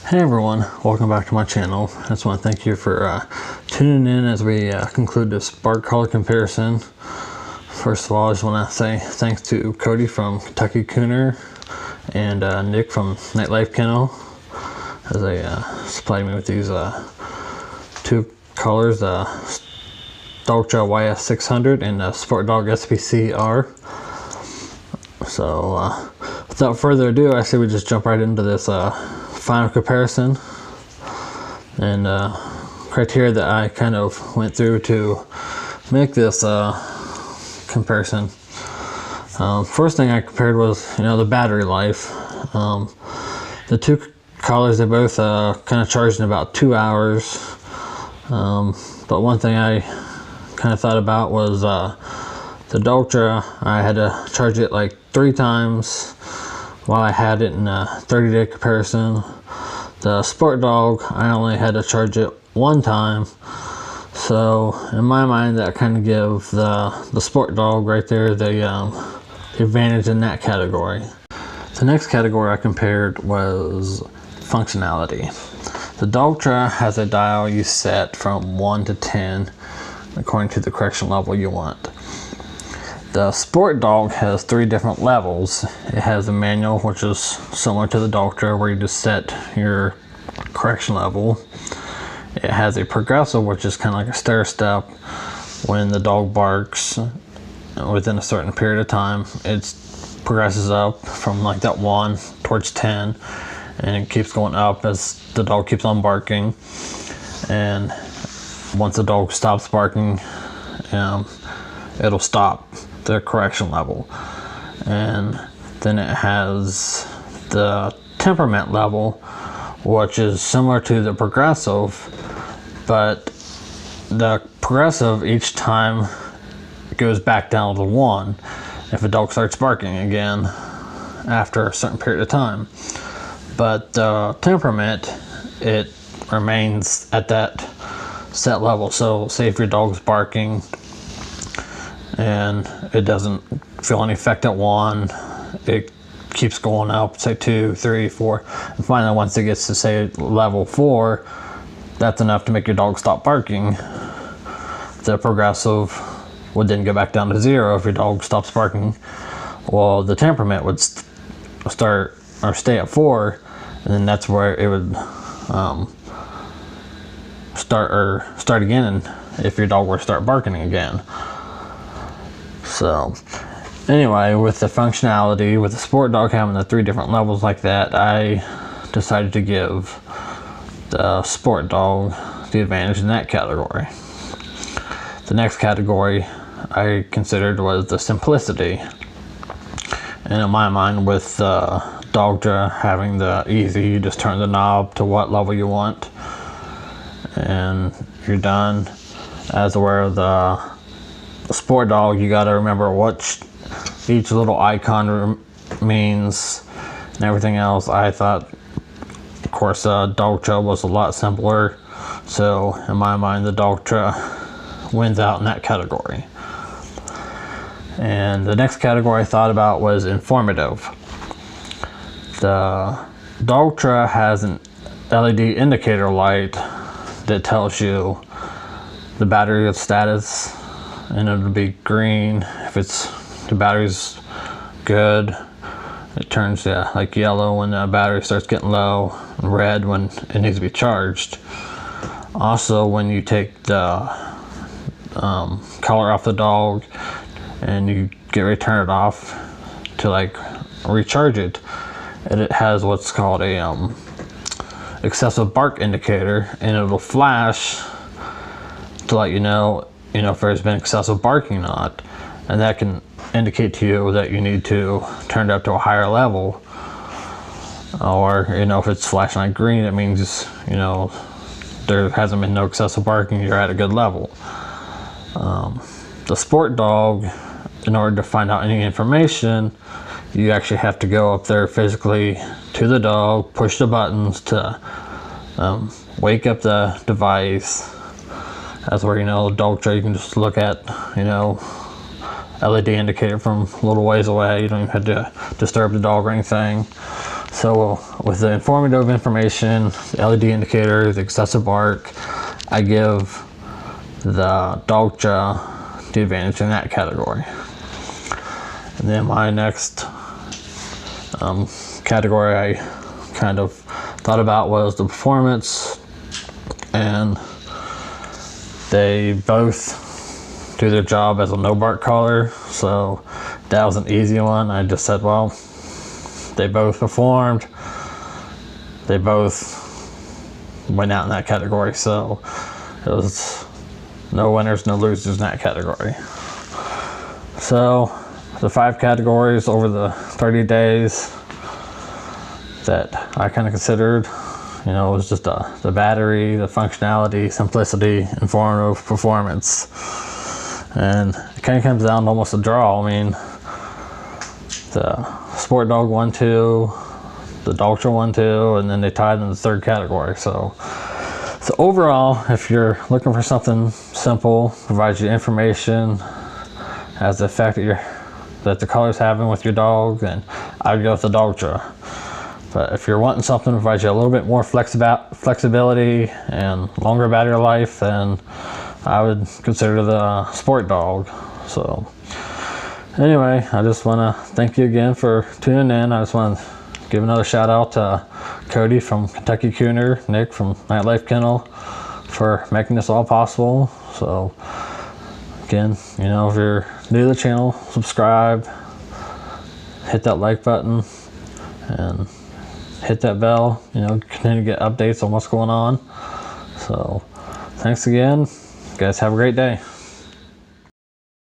Hey everyone, welcome back to my channel. I just want to thank you for tuning in as we conclude this bark color comparison. First of all, I just want to say thanks to Cody from Kentucky Cooner and Nick from Nightlife Kennel as they supplied me with these two colors, the Dogtra YS600 and the SportDog SBC-R. So without further ado, I say we just jump right into this final comparison and criteria that I kind of went through to make this comparison. First thing I compared was, the battery life. The two colors, they both kind of charged in about 2 hours. But one thing I kind of thought about was the Dogtra. I had to charge it like 3 times while I had it in a 30-day comparison. The SportDog, I only had to charge it 1 time. So in my mind, that kind of gives the SportDog right there the advantage in that category. The next category I compared was functionality. The Dogtra has a dial you set from 1 to 10 according to the correction level you want. The SportDog has 3 different levels. It has a manual, which is similar to the Dogtra, where you just set your correction level. It has a progressive, which is kind of like a stair step. When the dog barks within a certain period of time, it progresses up from like that 1 towards 10, and it keeps going up as the dog keeps on barking. And once the dog stops barking, it'll stop the correction level. And then it has the temperament level, which is similar to the progressive, but the progressive each time goes back down to 1 if a dog starts barking again after a certain period of time. But the temperament, it remains at that set level. So say if your dog's barking and it doesn't feel any effect at 1, it keeps going up, say 2, 3, 4, and finally once it gets to say level 4, that's enough to make your dog stop barking. The progressive would then go back down to 0 if your dog stops barking. Well, the temperament would start or stay at 4, and then that's where it would start again if your dog were to start barking again. So anyway, with the functionality, with the SportDog having the 3 different levels like that, I decided to give the SportDog the advantage in that category. The next category I considered was the simplicity. And in my mind, with Dogtra having the easy, you just turn the knob to what level you want and you're done. As aware of the SportDog, you got to remember what each little icon means and everything else. I thought, of course, Dogtra was a lot simpler, so in my mind the Dogtra wins out in that category. And the next category I thought about was informative. The Dogtra has an LED indicator light that tells you the battery status, and it'll be green if the battery's good. It turns like yellow when the battery starts getting low, and red when it needs to be charged. Also, when you take the collar off the dog and you get ready to turn it off to like recharge it, it has what's called a excessive bark indicator, and it'll flash to let you know if there's been excessive barking or not, and that can indicate to you that you need to turn it up to a higher level. Or if it's flashing like green, it means there hasn't been no excessive barking, you're at a good level. The SportDog, in order to find out any information, you actually have to go up there physically to the dog, push the buttons to wake up the device. That's where Dogtra, you can just look at LED indicator from a little ways away. You don't even have to disturb the dog or anything. So with the informative information, the LED indicator, the excessive bark, I give the Dogtra the advantage in that category. And then my next category I kind of thought about was the performance, and they both do their job as a no bark collar, so that was an easy one. I just said, well, they both performed, they both went out in that category, so it was no winners, no losers in that category. So the 5 categories over the 30 days that I kind of considered, you know, it was just the battery, the functionality, simplicity, informative, performance. And it kind of comes down to almost a draw. I mean, the SportDog won 2, the Dogtra won 2, and then they tied in the 3rd category. So overall, if you're looking for something simple, provides you information, has the effect that the color's having with your dog, then I'd go with the Dogtra. But if you're wanting something that provides you a little bit more flexibility and longer battery life, then I would consider the SportDog. So anyway, I just want to thank you again for tuning in. I just want to give another shout out to Cody from Kentucky Cooner, Nick from Nightlife Kennel for making this all possible. So again, you know, if you're new to the channel, subscribe, hit that like button, and hit that bell, you know, continue to get updates on what's going on. So thanks again, you guys have a great day.